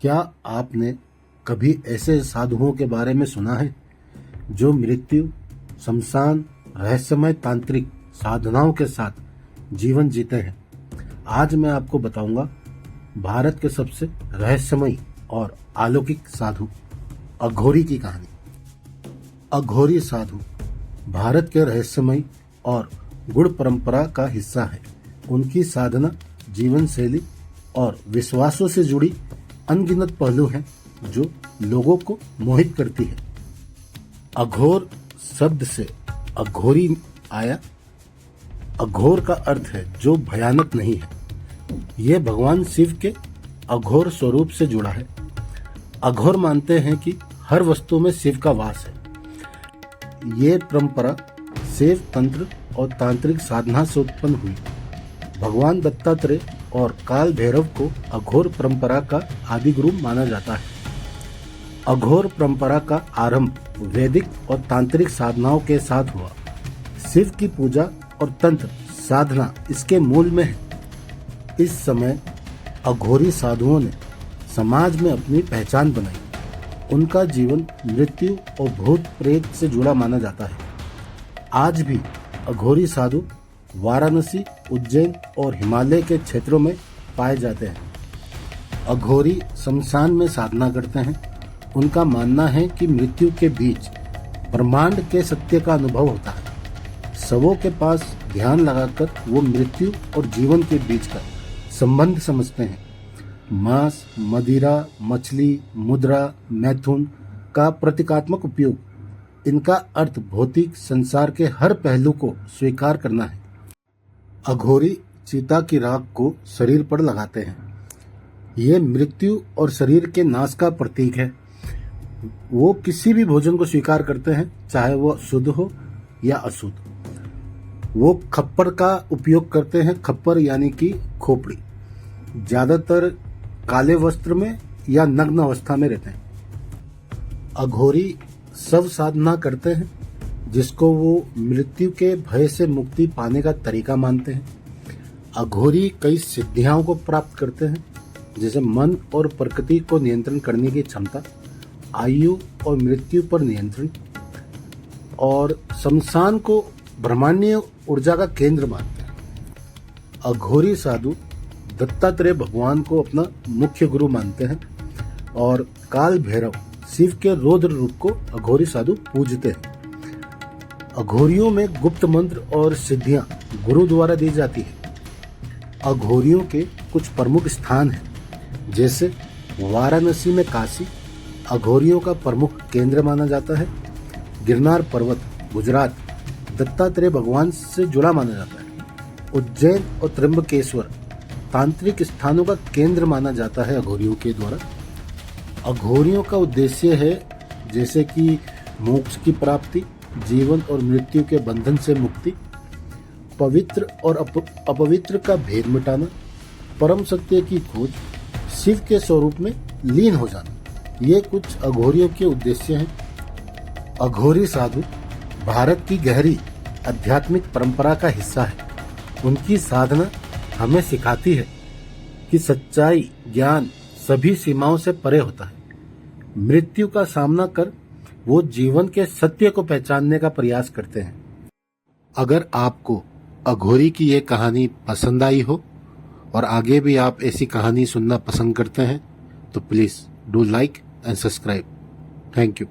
क्या आपने कभी ऐसे साधुओं के बारे में सुना है जो मृत्यु, शमशान, रहस्यमय तांत्रिक साधनाओं के साथ जीवन जीते हैं? आज मैं आपको बताऊंगा भारत के सबसे रहस्यमयी और अलौकिक साधु अघोरी की कहानी। अघोरी साधु भारत के रहस्यमयी और गुड़ परंपरा का हिस्सा है। उनकी साधना, जीवन शैली और विश्वासों से जुड़ी अनगिनत पहलू हैं जो लोगों को मोहित करती है। अघोर शब्द से अघोरी आया। अघोर का अर्थ है जो भयानक नहीं है। यह भगवान शिव के अघोर स्वरूप से जुड़ा है। अघोर मानते हैं कि हर वस्तु में शिव का वास है। ये परंपरा शैव तंत्र और तांत्रिक साधना से उत्पन्न हुई। भगवान दत्तात्रेय और काल भैरव को अघोर परंपरा का आदि गुरु माना जाता है। अघोर परंपरा का आरंभ वैदिक और तांत्रिक साधनाओं के साथ हुआ। शिव की पूजा और तंत्र साधना इसके मूल में है। इस समय अघोरी साधुओं ने समाज में अपनी पहचान बनाई। उनका जीवन मृत्यु और भूत प्रेत से जुड़ा माना जाता है। आज भी अघोरी साधु वाराणसी, उज्जैन और हिमालय के क्षेत्रों में पाए जाते हैं। अघोरी शमशान में साधना करते हैं। उनका मानना है कि मृत्यु के बीच ब्रह्मांड के सत्य का अनुभव होता है। शवों के पास ध्यान लगाकर वो मृत्यु और जीवन के बीच का संबंध समझते हैं। मांस, मदिरा, मछली, मुद्रा, मैथुन का प्रतीकात्मक उपयोग, इनका अर्थ भौतिक संसार के हर पहलू को स्वीकार करना है। अघोरी चीता की राख को शरीर पर लगाते हैं। ये मृत्यु और शरीर के नाश का प्रतीक है। वो किसी भी भोजन को स्वीकार करते हैं, चाहे वो शुद्ध हो या अशुद्ध। वो खप्पर का उपयोग करते हैं। खप्पर यानी कि खोपड़ी। ज्यादातर काले वस्त्र में या नग्न अवस्था में रहते हैं। अघोरी शव साधना करते हैं, जिसको वो मृत्यु के भय से मुक्ति पाने का तरीका मानते हैं। अघोरी कई सिद्धियों को प्राप्त करते हैं, जैसे मन और प्रकृति को नियंत्रण करने की क्षमता, आयु और मृत्यु पर नियंत्रण, और शमशान को ब्रह्मांडीय ऊर्जा का केंद्र मानते हैं। अघोरी साधु दत्तात्रेय भगवान को अपना मुख्य गुरु मानते हैं और काल भैरव शिव के रौद्र रूप को अघोरी साधु पूजते हैं। अघोरियों में गुप्त मंत्र और सिद्धियां गुरु द्वारा दी जाती है। अघोरियों के कुछ प्रमुख स्थान हैं, जैसे वाराणसी में काशी अघोरियों का प्रमुख केंद्र माना जाता है। गिरनार पर्वत गुजरात दत्तात्रेय भगवान से जुड़ा माना जाता है। उज्जैन और त्र्यंबकेश्वर तांत्रिक स्थानों का केंद्र माना जाता है अघोरियों के द्वारा। अघोरियों का उद्देश्य है जैसे कि मोक्ष की प्राप्ति, जीवन और मृत्यु के बंधन से मुक्ति, पवित्र और अपवित्र का भेद मिटाना, परम सत्य की खोज, शिव के स्वरूप में लीन हो जाना। ये कुछ अघोरियों के उद्देश्य हैं। अघोरी साधु भारत की गहरी आध्यात्मिक परंपरा का हिस्सा है। उनकी साधना हमें सिखाती है कि सच्चाई, ज्ञान सभी सीमाओं से परे होता है। मृत्यु का सामना कर वो जीवन के सत्य को पहचानने का प्रयास करते हैं। अगर आपको अघोरी की ये कहानी पसंद आई हो और आगे भी आप ऐसी कहानी सुनना पसंद करते हैं तो please do like and subscribe. Thank you.